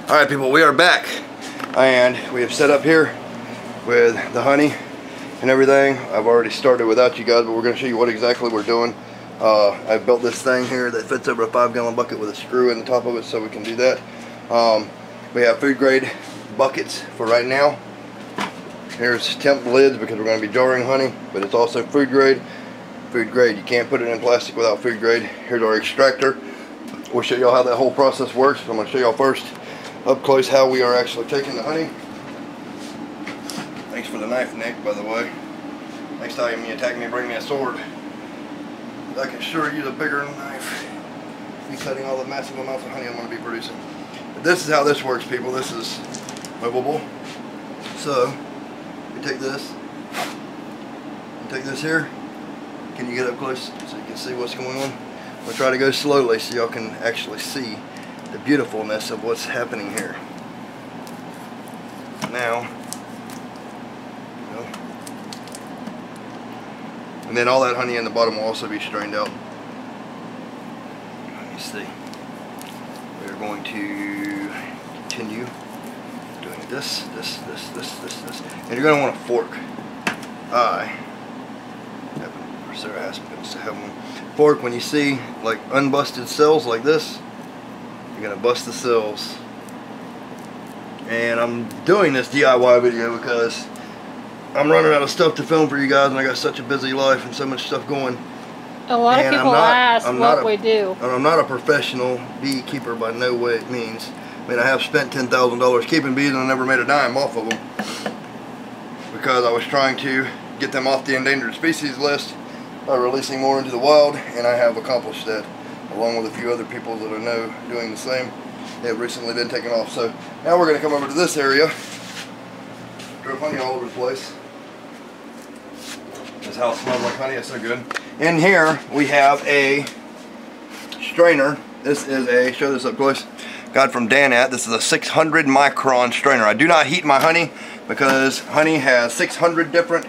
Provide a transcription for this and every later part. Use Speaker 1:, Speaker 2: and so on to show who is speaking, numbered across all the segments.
Speaker 1: Alright people, we are back and we have set up here with the honey and everything. I've already started without you guys, but we're going to show you what exactly we're doing. I built this thing here that fits over a 5-gallon bucket with a screw in the top of it, so we can do that. We have food grade buckets for right now. Here's temp lids because we're going to be jarring honey, but it's also food grade. Food grade, you can't put it in plastic without food grade. Here's our extractor. We'll show y'all how that whole process works. I'm going to show y'all first up close how we are actually taking the honey. Thanks for the knife, Nick, by the way. Next time you attack me, bring me a sword. I can sure use a bigger knife. Be cutting all the massive amounts of honey I'm going to be producing. But this is how this works, people. This is movable. So, we take this. You take this here. Can you get up close so you can see what's going on? We'll try to go slowly so y'all can actually see the beautifulness of what's happening here. Now, and then all that honey in the bottom will also be strained out. Let me see. We're going to continue doing this. And you're going to want a fork. Sarah has to have one. Fork, when you see like unbusted cells like this, you're going to bust the cells. And I'm doing this DIY video because I'm running out of stuff to film for you guys, and I got such a busy life and so much stuff going.
Speaker 2: A lot of people ask what we do.
Speaker 1: And I'm not a professional beekeeper by no way it means. I mean, I have spent $10,000 keeping bees and I never made a dime off of them because I was trying to get them off the endangered species list by releasing more into the wild, and I have accomplished that along with a few other people that I know doing the same. They have recently been taken off. So now we're going to come over to this area. Drove honey all over the place. This house smells like honey, it's so good. In here we have a strainer. This is a, show this up close, got from Danette. This is a 600 micron strainer. I do not heat my honey because honey has 600 different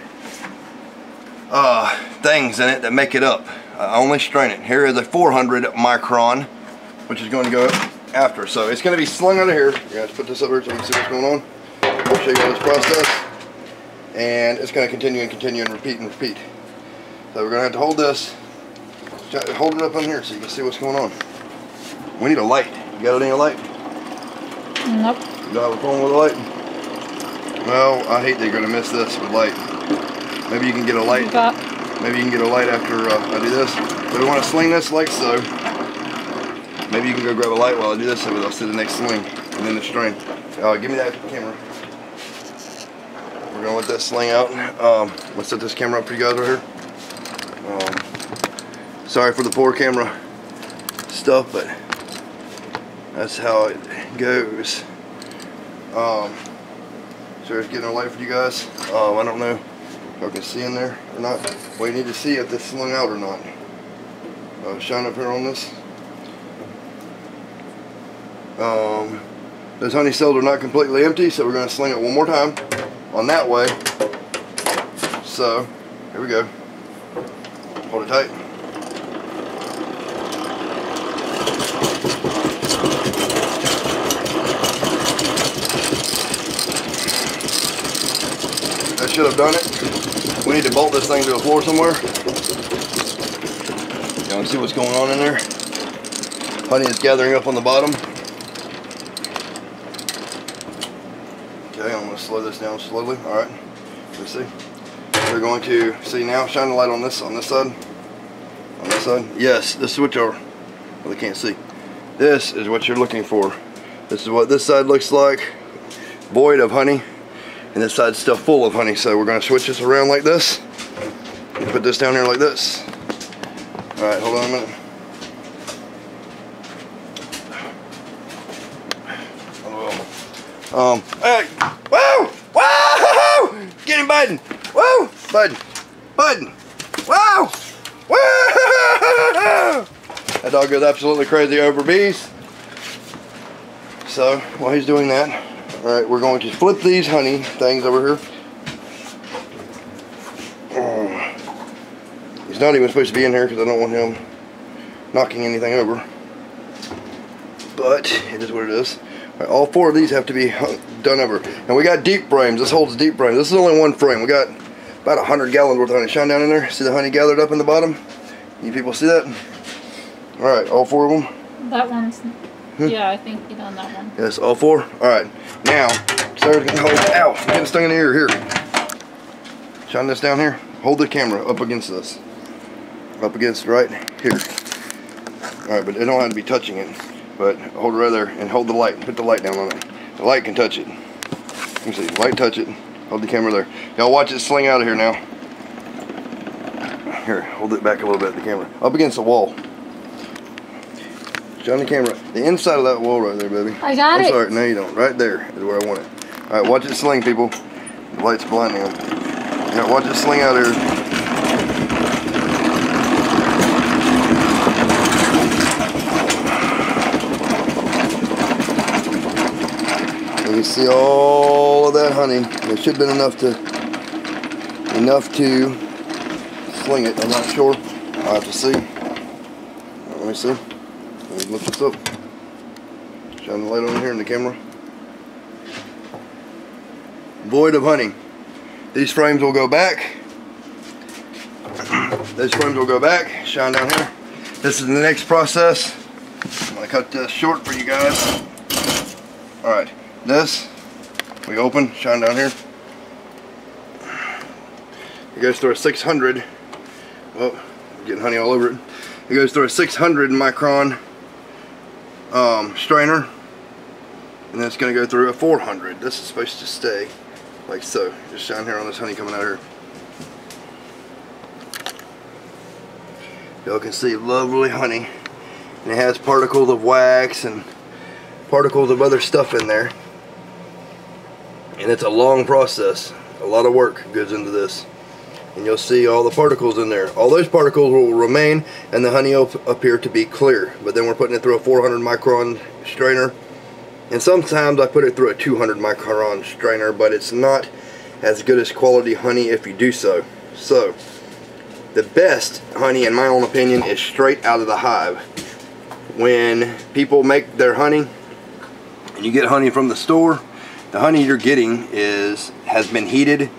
Speaker 1: things in it that make it up. I only strain it. Here is a 400 micron, which is going to go after. So it's going to be slung out of here. You're going to put this up here so you can see what's going on. I'll show you this process. And it's going to continue and continue and repeat and repeat. So we're going to have to hold this, hold it up on here so you can see what's going on. We need a light. You got any light?
Speaker 2: Nope.
Speaker 1: You don't have a phone with a light? Well, I hate that you're going to miss this with light. Maybe you can get a light. Maybe you can get a light after I do this. So we want to sling this like so. Maybe you can go grab a light while I do this so I'll see the next swing and then the strain. Give me that camera. We're going to let that sling out. Let's set this camera up for you guys right here. Sorry for the poor camera stuff, but that's how it goes. Sarah's getting a light for you guys. I don't know if y'all can see in there or not. Well, you need to see if this slung out or not. Shine up here on this. Those honey cells are not completely empty, so we're going to sling it one more time on that way. So, here we go. Hold it tight. That should have done it. We need to bolt this thing to the floor somewhere. Y'all can see what's going on in there. Honey is gathering up on the bottom. Okay, I'm going to slow this down slowly. Alright, let's see. We're going to see now. Shine the light on this side. On this side. Yes, this is what you're, well, they can't see. This is what you're looking for. This is what this side looks like. Void of honey. And this side's still full of honey. So we're going to switch this around like this. And put this down here like this. Alright, hold on a minute. Hey, whoa, whoa, get him, Biden, whoa, Biden, whoa, whoa. That dog goes absolutely crazy over bees. So while he's doing that, all right, we're going to flip these honey things over here. He's not even supposed to be in here because I don't want him knocking anything over. But it is what it is. Right, all 4 of these have to be done over. And we got deep frames. This holds deep frames. This is only 1 frame. We got about 100 gallons worth of honey. Shine down in there. See the honey gathered up in the bottom? You people see that? Alright, all 4 of them?
Speaker 2: That one's... Yeah, I think you done that one.
Speaker 1: Yes, all 4? Alright. Now, Sarah's going to hold... Ow! I'm getting stung in the ear. Here. Shine this down here. Hold the camera up against this. Up against right here. Alright, but it don't have to be touching it. But hold it right there and hold the light. Put the light down on it. The light can touch it. You see, light touch it. Hold the camera there. Y'all watch it sling out of here now. Here, hold it back a little bit, the camera. Up against the wall. Shine the camera. The inside of that wall right there, baby.
Speaker 2: I got it.
Speaker 1: I'm sorry, no you don't. Right there is where I want it. Alright, watch it sling, people. The light's blinding them. Yeah, watch it sling out here. You see all of that honey. There should have been enough to sling it. I'm not sure. I'll have to see. Let me see. Let me look this up. Shine the light on here in the camera. Void of honey. These frames will go back. These frames will go back. Shine down here. This is the next process. I'm going to cut this short for you guys. Alright. This, we open, shine down here. It goes through a 600, well, I'm getting honey all over it. It goes through a 600 micron strainer, and then it's going to go through a 400. This is supposed to stay like so. Just shine here on this honey coming out of here. Y'all can see lovely honey, and it has particles of wax and particles of other stuff in there. And it's a long process. A lot of work goes into this. And you'll see all the particles in there. All those particles will remain and the honey will appear to be clear. But then we're putting it through a 400 micron strainer. And sometimes I put it through a 200 micron strainer, but it's not as good as quality honey if you do so. So, the best honey, in my own opinion, is straight out of the hive. When people make their honey, and you get honey from the store, the honey you're getting has been heated.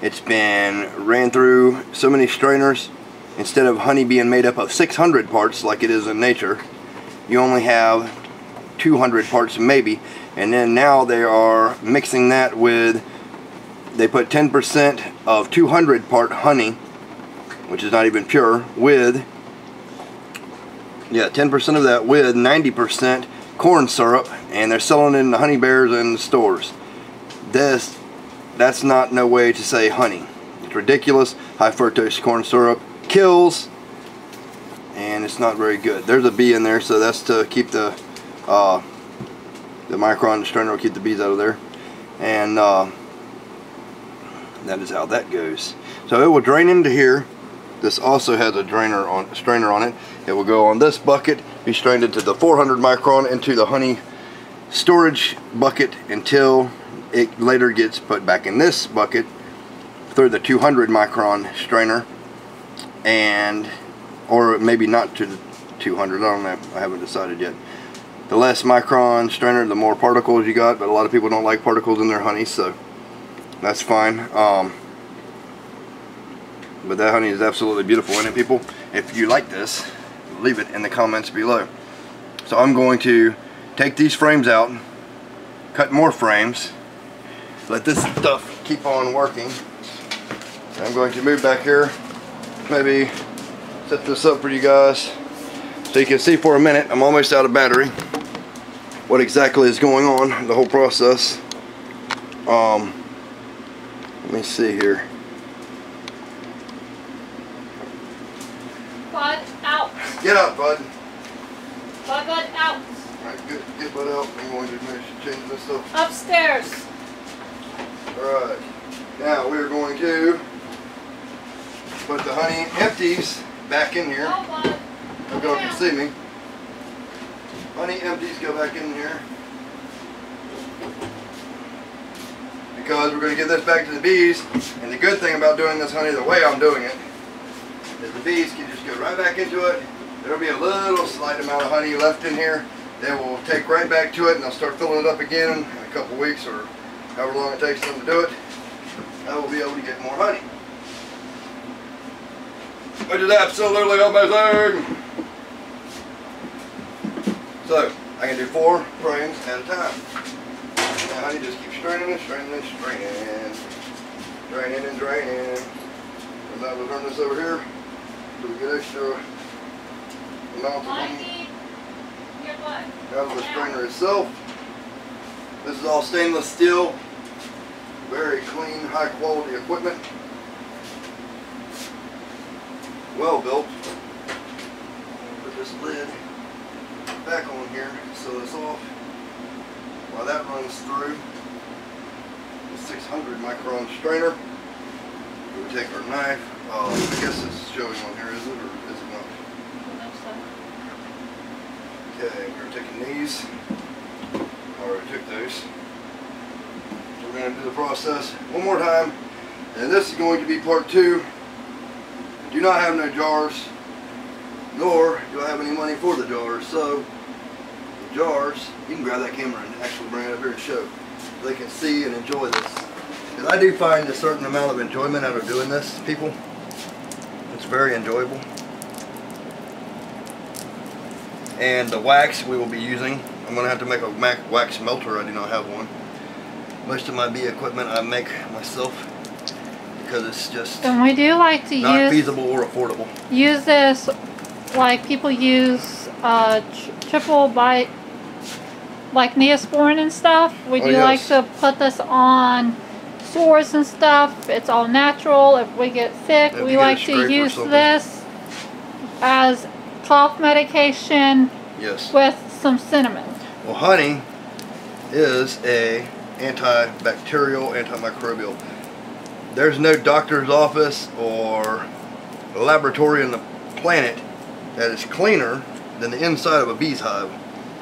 Speaker 1: It's been ran through so many strainers. Instead of honey being made up of 600 parts like it is in nature, you only have 200 parts maybe. And then now they are mixing that with, they put 10% of 200 part honey, which is not even pure, with, yeah, 10% of that with 90% corn syrup, and they're selling it in the honey bears in the stores. That's not no way to say honey. It's ridiculous. High fructose corn syrup kills, and it's not very good. There's a bee in there, so that's to keep the micron strainer will keep the bees out of there, and that is how that goes. So it will drain into here. This also has a strainer on it. It will go on this bucket, be strained into the 400 micron into the honey storage bucket until it later gets put back in this bucket through the 200 micron strainer, and or maybe not to the 200, I don't know, I haven't decided yet. The less micron strainer, the more particles you got, but a lot of people don't like particles in their honey, so that's fine. But that honey is absolutely beautiful, isn't it, people? If you like this, leave it in the comments below. So I'm going to take these frames out, cut more frames, let this stuff keep on working. I'm going to move back here, maybe set this up for you guys so you can see for a minute. I'm almost out of battery. What exactly is going on, the whole process. Let me see here.
Speaker 2: Bud, out.
Speaker 1: Get out, Bud.
Speaker 2: Bud, out.
Speaker 1: Alright, get Bud out. I'm going to change this stuff.
Speaker 2: Upstairs.
Speaker 1: Alright, now we're going to put the honey empties back in here.
Speaker 2: Oh, Bud.
Speaker 1: Hope y'all can see me. Honey empties go back in here, because we're going to give this back to the bees. And the good thing about doing this honey the way I'm doing it is the bees can just go right back into it. There'll be a little slight amount of honey left in here, they will take right back to it, and they'll start filling it up again in a couple weeks or however long it takes them to do it. I will be able to get more honey, which is absolutely amazing. So I can do 4 frames at a time. And honey just keeps straining and straining and straining, draining and draining. And I will turn this over here so we get extra amounts of honey out of the strainer itself. This is all stainless steel, very clean, high quality equipment. Well built. Put this lid back on here, seal this off. While that runs through the 600 micron strainer, we take our knife. I guess it's showing on here, is it, or is it not? Okay, we're taking these. I already took those. So we're going to do the process one more time, and this is going to be part 2. I do not have no jars, nor do I have any money for the jars. So the jars, you can grab that camera and actually bring it up here and show, so they can see and enjoy this. Because I do find a certain amount of enjoyment out of doing this, people. It's very enjoyable. And the wax we will be using, I'm going to have to make a wax melter. I do not have one. Most of my bee equipment I make myself because it's just
Speaker 2: and we do like to
Speaker 1: not feasible or affordable.
Speaker 2: Use this like people use triple bite, like Neosporin and stuff. We do like to put this on sores and stuff. It's all natural. If we get sick, we like to use this as cough medication.
Speaker 1: Yes.
Speaker 2: With some cinnamon.
Speaker 1: Well, honey is a antibacterial, antimicrobial. There's no doctor's office or laboratory on the planet that is cleaner than the inside of a bee's hive,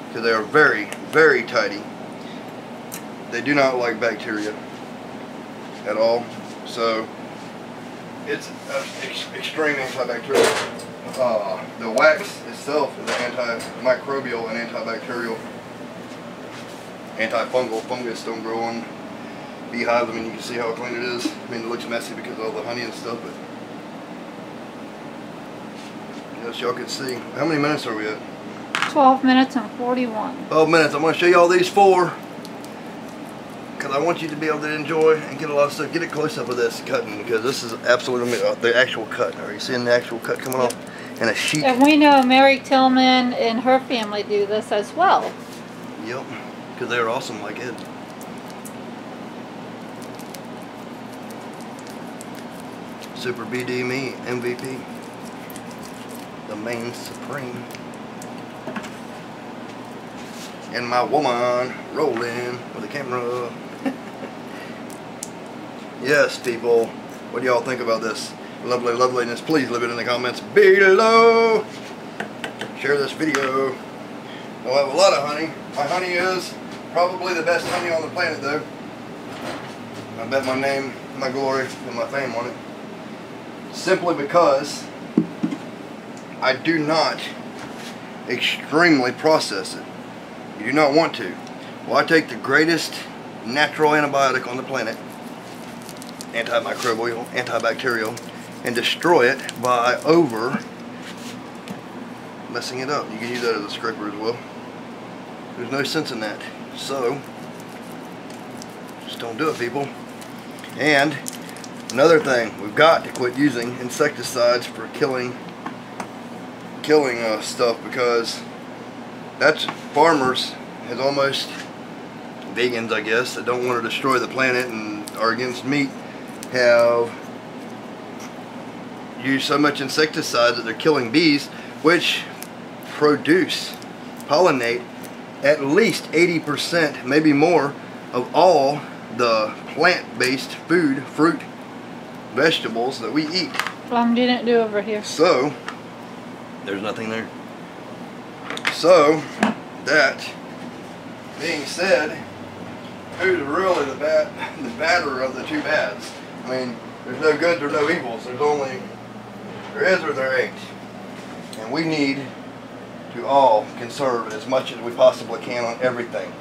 Speaker 1: because they are very, very tidy. They do not like bacteria at all, so it's extreme antibacterial. The wax itself is antimicrobial and antibacterial, antifungal. Fungus don't grow on beehives. I mean, you can see how clean it is. I mean, it looks messy because of all the honey and stuff, but yes, y'all can see. How many minutes are we at?
Speaker 2: 12 minutes and 41.
Speaker 1: 12 minutes. I'm going to show you all these 4 because I want you to be able to enjoy and get a lot of stuff. Get it close up with this cutting, because this is absolutely the actual cut. Are you seeing the actual cut coming off? And a sheet.
Speaker 2: And we know Mary Tillman and her family do this as well.
Speaker 1: Yep, because they're awesome like Ed. Super BD me, MVP. The main supreme. And my woman rolling with the camera. Yes, people. What do y'all think about this lovely loveliness? Please leave it in the comments below. Share this video. I'll have a lot of honey. My honey is probably the best honey on the planet, though. I bet my name, my glory, and my fame on it. Simply because I do not extremely process it. You do not want to. Well, I take the greatest natural antibiotic on the planet, antimicrobial, antibacterial, and destroy it by messing it up. You can use that as a scraper as well. There's no sense in that. So, just don't do it, people. And another thing, we've got to quit using insecticides for killing stuff, because that's farmers, has almost vegans, I guess, that don't want to destroy the planet and are against meat, have used so much insecticide that they're killing bees, which pollinate at least 80%, maybe more, of all the plant-based food, fruit, vegetables that we eat.
Speaker 2: Didn't do over here.
Speaker 1: So, there's nothing there. So, that being said, who's really the badder of the two bads? I mean, there's no goods or no evils. There's only, there is or there ain't. And we need to all conserve as much as we possibly can on everything,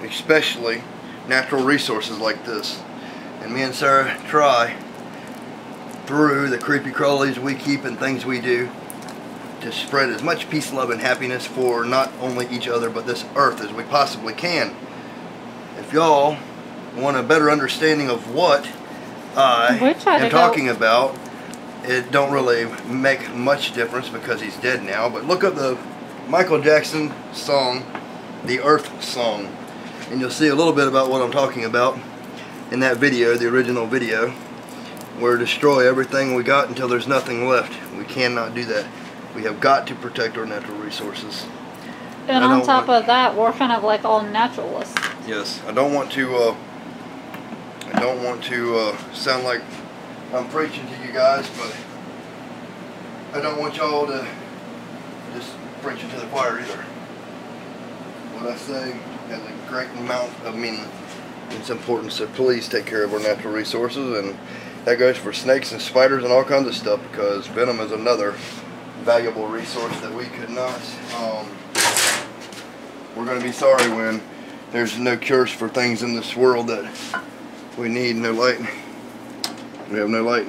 Speaker 1: especially natural resources like this. And me and Sarah try, through the creepy crawlies we keep and things we do, to spread as much peace, love, and happiness for not only each other but this earth as we possibly can. If y'all want a better understanding of what I am talking about, it don't really make much difference because he's dead now, but look up the Michael Jackson song, The Earth Song, and you'll see a little bit about what I'm talking about in that video, the original video, where destroy everything we got until there's nothing left. We cannot do that. We have got to protect our natural resources.
Speaker 2: And on top of that, we're kind of like all naturalists.
Speaker 1: Yes, I don't want to sound like I'm preaching to you guys, but I don't want y'all to just preach into the choir either. What I say has a great amount of meaning. It's important, so please take care of our natural resources, and that goes for snakes and spiders and all kinds of stuff, because venom is another valuable resource that we could not. We're going to be sorry when there's no cures for things in this world that we need. No light. We have no light.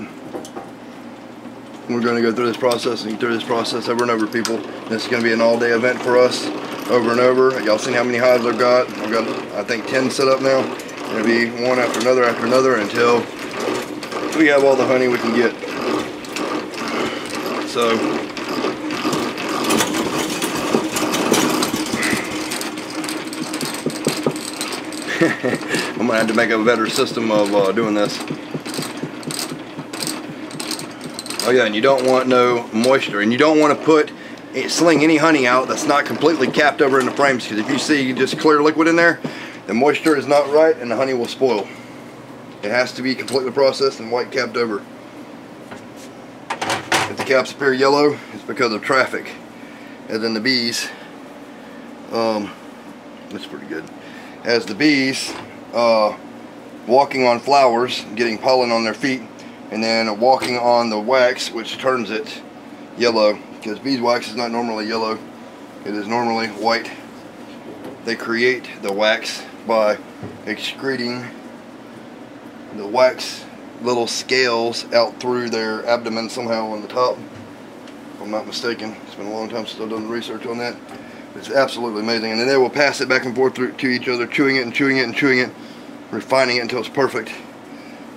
Speaker 1: We're going to go through this process and through this process over and over, people. This is going to be an all-day event for us, over and over. Y'all seen how many hives I've got? I've got, I think, 10 set up now. It'll be one after another until we have all the honey we can get. So I'm gonna have to make a better system of doing this. Oh yeah, and you don't want no moisture, and you don't want to sling any honey out that's not completely capped over in the frames, because if you see just clear liquid in there, the moisture is not right and the honey will spoil. It has to be completely processed and white capped over. If the caps appear yellow, it's because of traffic, as in the bees. That's pretty good. As the bees walking on flowers, getting pollen on their feet, and then walking on the wax, which turns it yellow, because beeswax is not normally yellow, it is normally white. They create the wax by excreting the wax little scales out through their abdomen somehow on the top, if I'm not mistaken. It's been a long time since I've done the research on that. It's absolutely amazing. And then they will pass it back and forth to each other, chewing it and chewing it and chewing it, refining it until it's perfect.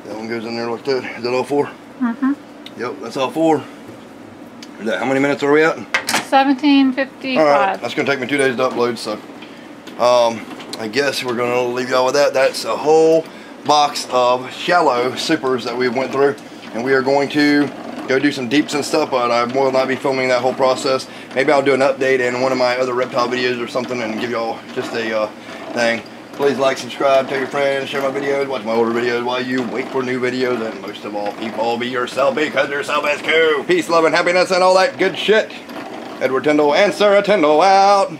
Speaker 1: That one goes in there like that. Is that all four? Mm-hmm. Yep, that's all four. How many minutes are we at?
Speaker 2: 17:55.
Speaker 1: All right, that's going to take me 2 days to upload, so I guess we're going to leave y'all with that. That's a whole box of shallow supers that we went through, and we are going to go do some deeps and stuff, but I will not be filming that whole process. Maybe I'll do an update in one of my other reptile videos or something and give y'all just a thing. Please like, subscribe, tell your friends, share my videos, watch my older videos while you wait for new videos, and most of all, people, be yourself because yourself is cool. Peace, love, and happiness, and all that good shit. Edward Tyndall and Sarah Tyndall out.